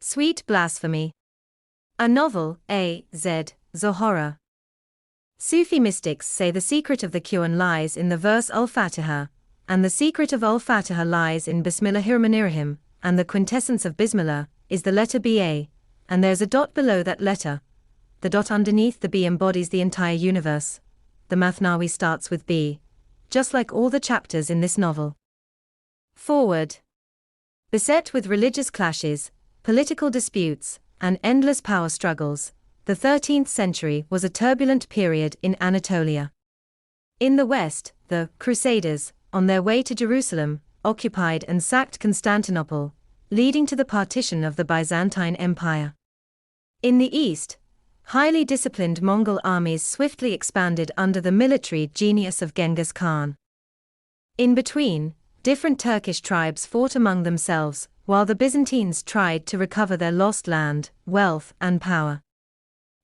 Sweet Blasphemy. A novel, A.Z. Zohara. Sufi mystics say the secret of the Quran lies in the verse Al-Fatiha, and the secret of Al-Fatiha lies in Bismillahirrahmanirrahim, and the quintessence of Bismillah is the letter B-A, and there's a dot below that letter. The dot underneath the B embodies the entire universe. The Mathnawi starts with B, just like all the chapters in this novel. Forward. Beset with religious clashes, political disputes, and endless power struggles, the 13th century was a turbulent period in Anatolia. In the West, the Crusaders, on their way to Jerusalem, occupied and sacked Constantinople, leading to the partition of the Byzantine Empire. In the East, highly disciplined Mongol armies swiftly expanded under the military genius of Genghis Khan. In between, different Turkish tribes fought among themselves, while the Byzantines tried to recover their lost land, wealth, and power.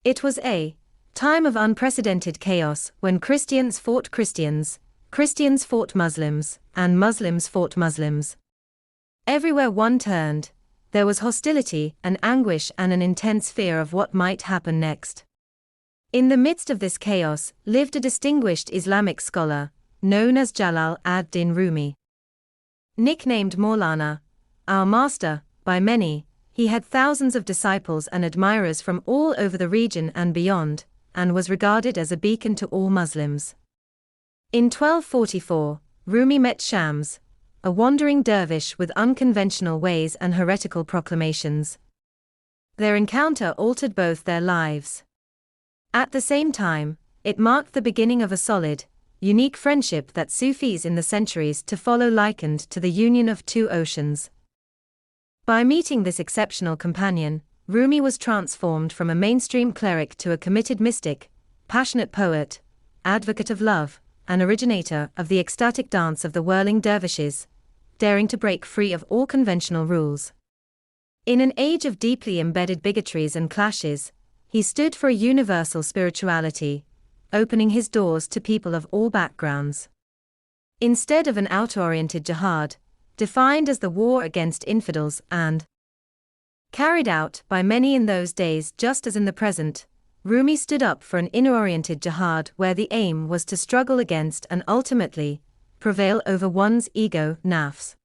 It was a time of unprecedented chaos when Christians fought Christians, Christians fought Muslims, and Muslims fought Muslims. Everywhere one turned, there was hostility and anguish and an intense fear of what might happen next. In the midst of this chaos lived a distinguished Islamic scholar, known as Jalal-Ud-Din Rumi. Nicknamed Maulana, our master, by many, he had thousands of disciples and admirers from all over the region and beyond, and was regarded as a beacon to all Muslims. In 1244, Rumi met Shams, a wandering dervish with unconventional ways and heretical proclamations. Their encounter altered both their lives. At the same time, it marked the beginning of a solid, unique friendship that Sufis in the centuries to follow likened to the union of two oceans. By meeting this exceptional companion, Rumi was transformed from a mainstream cleric to a committed mystic, passionate poet, advocate of love, and originator of the ecstatic dance of the whirling dervishes, daring to break free of all conventional rules. In an age of deeply embedded bigotries and clashes, he stood for a universal spirituality, opening his doors to people of all backgrounds. Instead of an outer-oriented jihad, defined as the war against infidels and carried out by many in those days just as in the present, Rumi stood up for an inner-oriented jihad where the aim was to struggle against and ultimately prevail over one's ego, nafs.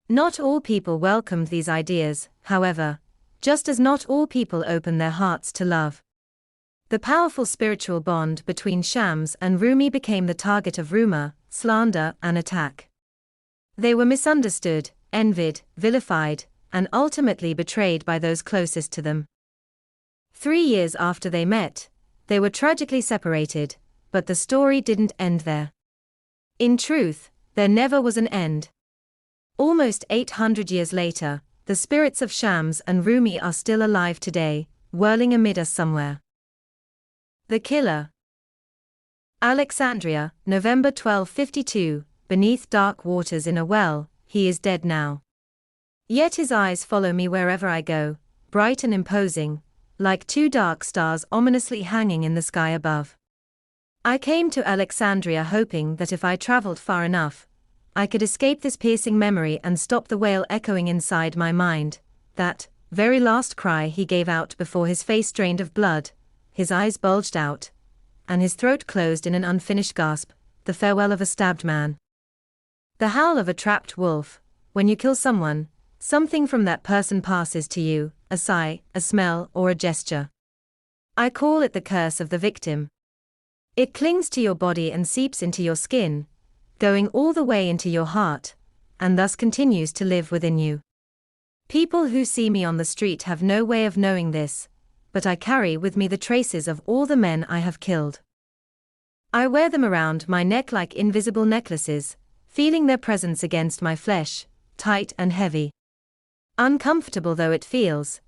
Not all people welcomed these ideas, however, just as not all people opened their hearts to love. The powerful spiritual bond between Shams and Rumi became the target of rumor, slander, and attack. They were misunderstood, envied, vilified, and ultimately betrayed by those closest to them. 3 years after they met, they were tragically separated, but the story didn't end there. In truth, there never was an end. Almost 800 years later, the spirits of Shams and Rumi are still alive today, whirling amid us somewhere. The Killer. Alexandria, November 1252, beneath dark waters in a well, he is dead now. Yet his eyes follow me wherever I go, bright and imposing, like two dark stars ominously hanging in the sky above. I came to Alexandria hoping that if I traveled far enough, I could escape this piercing memory and stop the wail echoing inside my mind, that very last cry he gave out before his face drained of blood, his eyes bulged out, and his throat closed in an unfinished gasp, the farewell of a stabbed man. The howl of a trapped wolf. When you kill someone, something from that person passes to you, a sigh, a smell, or a gesture. I call it the curse of the victim. It clings to your body and seeps into your skin, going all the way into your heart, and thus continues to live within you. People who see me on the street have no way of knowing this, but I carry with me the traces of all the men I have killed. I wear them around my neck like invisible necklaces, feeling their presence against my flesh, tight and heavy. Uncomfortable though it feels,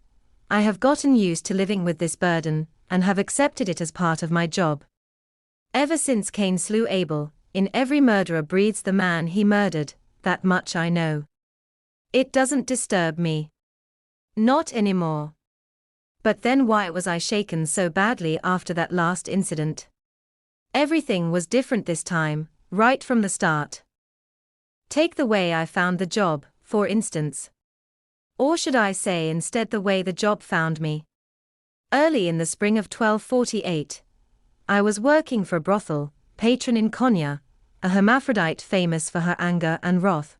I have gotten used to living with this burden, and have accepted it as part of my job. Ever since Cain slew Abel, in every murderer breathes the man he murdered, that much I know. It doesn't disturb me. Not anymore. But then why was I shaken so badly after that last incident? Everything was different this time, right from the start. Take the way I found the job, for instance. Or should I say instead the way the job found me? Early in the spring of 1248, I was working for a brothel patron in Konya, a hermaphrodite famous for her anger and wrath.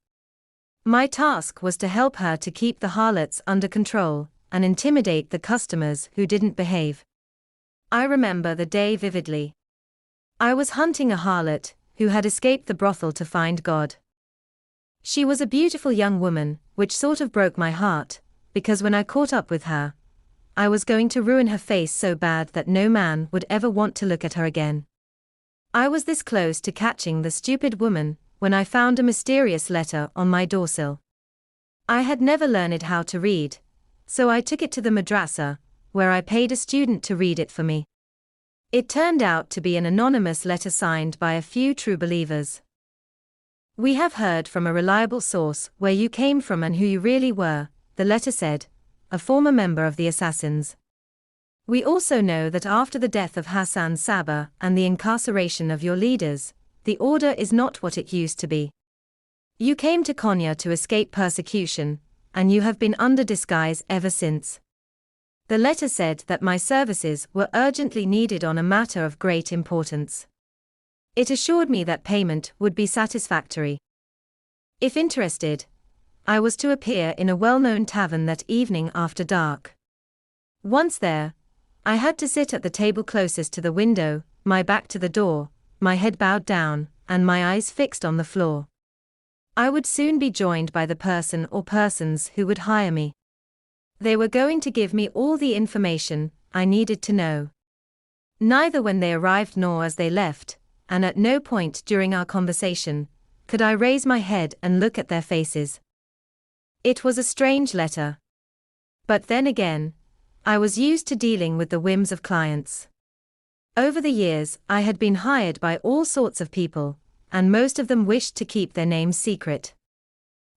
My task was to help her to keep the harlots under control and intimidate the customers who didn't behave. I remember the day vividly. I was hunting a harlot who had escaped the brothel to find God. She was a beautiful young woman, which sort of broke my heart, because when I caught up with her, I was going to ruin her face so bad that no man would ever want to look at her again. I was this close to catching the stupid woman when I found a mysterious letter on my doorsill. I had never learned how to read, so I took it to the madrasa, where I paid a student to read it for me. It turned out to be an anonymous letter signed by a few true believers. "We have heard from a reliable source where you came from and who you really were," the letter said, a former member of the assassins. "We also know that after the death of Hassan Sabbah and the incarceration of your leaders, the order is not what it used to be. You came to Konya to escape persecution, and you have been under disguise ever since." The letter said that my services were urgently needed on a matter of great importance. It assured me that payment would be satisfactory. If interested, I was to appear in a well-known tavern that evening after dark. Once there, I had to sit at the table closest to the window, my back to the door, my head bowed down, and my eyes fixed on the floor. I would soon be joined by the person or persons who would hire me. They were going to give me all the information I needed to know. Neither when they arrived nor as they left, and at no point during our conversation, could I raise my head and look at their faces. It was a strange letter. But then again, I was used to dealing with the whims of clients. Over the years, I had been hired by all sorts of people, and most of them wished to keep their names secret.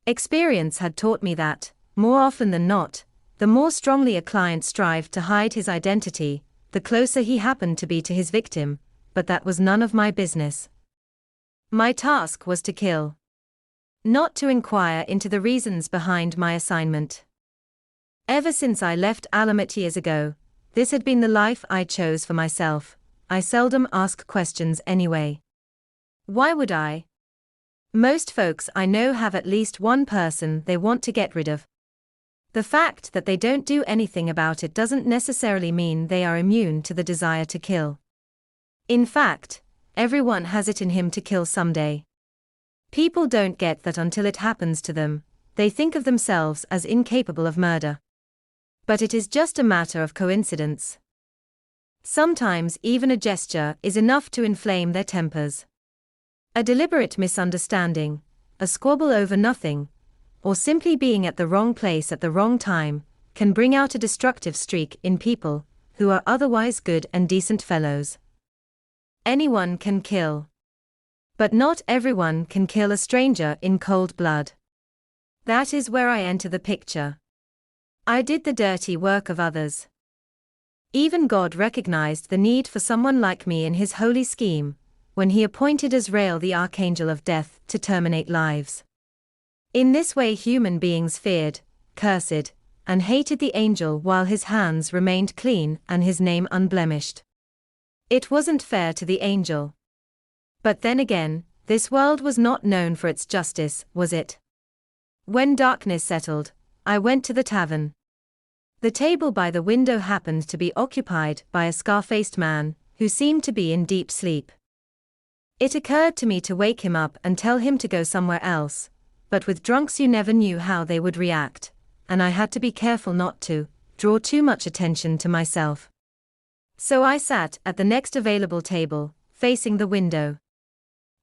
Experience had taught me that, more often than not, the more strongly a client strived to hide his identity, the closer he happened to be to his victim, but that was none of my business. My task was to kill, not to inquire into the reasons behind my assignment. Ever since I left Alamet years ago, this had been the life I chose for myself. I seldom ask questions anyway. Why would I? Most folks I know have at least one person they want to get rid of. The fact that they don't do anything about it doesn't necessarily mean they are immune to the desire to kill. In fact, everyone has it in him to kill someday. People don't get that until it happens to them. They think of themselves as incapable of murder. But it is just a matter of coincidence. Sometimes even a gesture is enough to inflame their tempers. A deliberate misunderstanding, a squabble over nothing, or simply being at the wrong place at the wrong time, can bring out a destructive streak in people who are otherwise good and decent fellows. Anyone can kill. But not everyone can kill a stranger in cold blood. That is where I enter the picture. I did the dirty work of others. Even God recognized the need for someone like me in his holy scheme, when he appointed Azrael the archangel of death to terminate lives. In this way human beings feared, cursed, and hated the angel while his hands remained clean and his name unblemished. It wasn't fair to the angel. But then again, this world was not known for its justice, was it? When darkness settled, I went to the tavern. The table by the window happened to be occupied by a scar-faced man, who seemed to be in deep sleep. It occurred to me to wake him up and tell him to go somewhere else, but with drunks you never knew how they would react, and I had to be careful not to draw too much attention to myself. So I sat at the next available table, facing the window.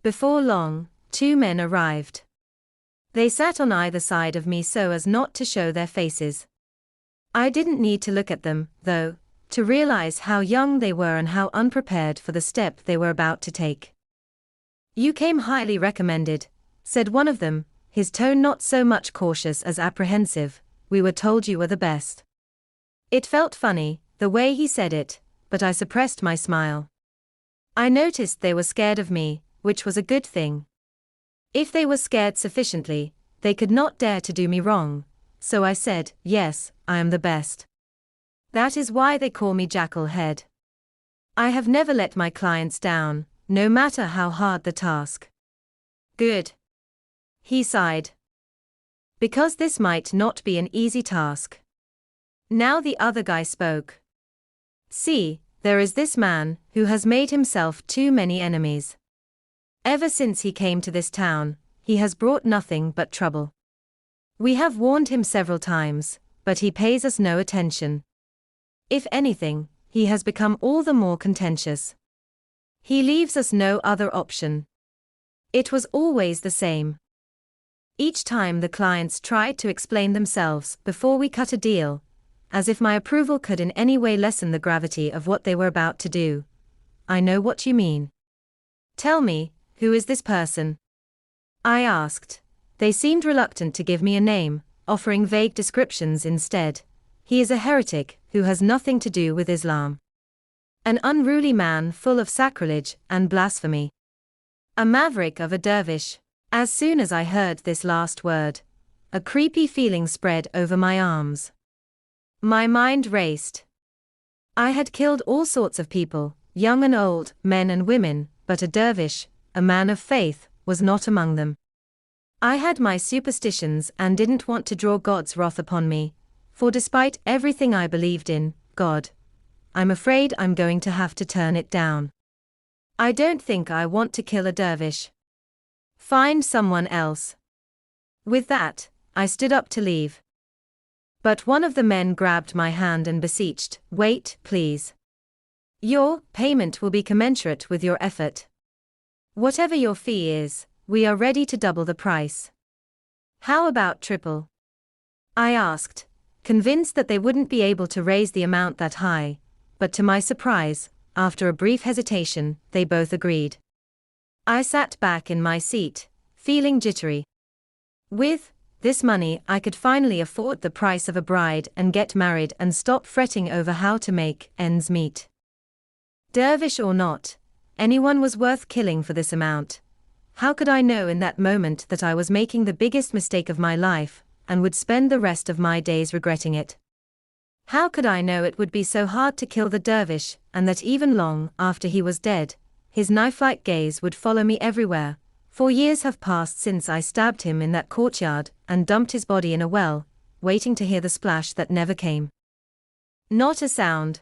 Before long, two men arrived. They sat on either side of me so as not to show their faces. I didn't need to look at them, though, to realize how young they were and how unprepared for the step they were about to take. "You came highly recommended," said one of them, his tone not so much cautious as apprehensive. "We were told you were the best." It felt funny, the way he said it, but I suppressed my smile. I noticed they were scared of me, which was a good thing. If they were scared sufficiently, they could not dare to do me wrong, So I said, yes, I am the best. That is why they call me Jackal Head. I have never let my clients down, no matter how hard the task. Good. He sighed. Because this might not be an easy task. Now the other guy spoke. See, there is this man, who has made himself too many enemies. Ever since he came to this town, he has brought nothing but trouble. We have warned him several times, but he pays us no attention. If anything, he has become all the more contentious. He leaves us no other option. It was always the same. Each time the clients tried to explain themselves before we cut a deal, as if my approval could in any way lessen the gravity of what they were about to do. I know what you mean. Tell me, who is this person? I asked. They seemed reluctant to give me a name, offering vague descriptions instead. He is a heretic who has nothing to do with Islam. An unruly man full of sacrilege and blasphemy. A maverick of a dervish. As soon as I heard this last word, a creepy feeling spread over my arms. My mind raced. I had killed all sorts of people, young and old, men and women, but a dervish, a man of faith, was not among them. I had my superstitions and didn't want to draw God's wrath upon me, for despite everything I believed in, God, I'm afraid I'm going to have to turn it down. I don't think I want to kill a dervish. Find someone else. With that, I stood up to leave. But one of the men grabbed my hand and beseeched, wait, please. Your payment will be commensurate with your effort. Whatever your fee is, we are ready to double the price. How about triple? I asked, convinced that they wouldn't be able to raise the amount that high, but to my surprise, after a brief hesitation, they both agreed. I sat back in my seat, feeling jittery. With this money I could finally afford the price of a bride and get married and stop fretting over how to make ends meet. Dervish or not, anyone was worth killing for this amount. How could I know in that moment that I was making the biggest mistake of my life, and would spend the rest of my days regretting it? How could I know it would be so hard to kill the dervish, and that even long after he was dead, his knife-like gaze would follow me everywhere? 4 years have passed since I stabbed him in that courtyard, and dumped his body in a well, waiting to hear the splash that never came. Not a sound.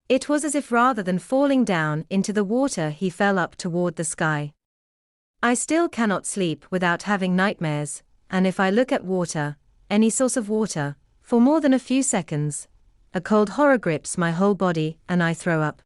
It was as if rather than falling down into the water he fell up toward the sky. I still cannot sleep without having nightmares, and if I look at water, any source of water, for more than a few seconds, a cold horror grips my whole body and I throw up.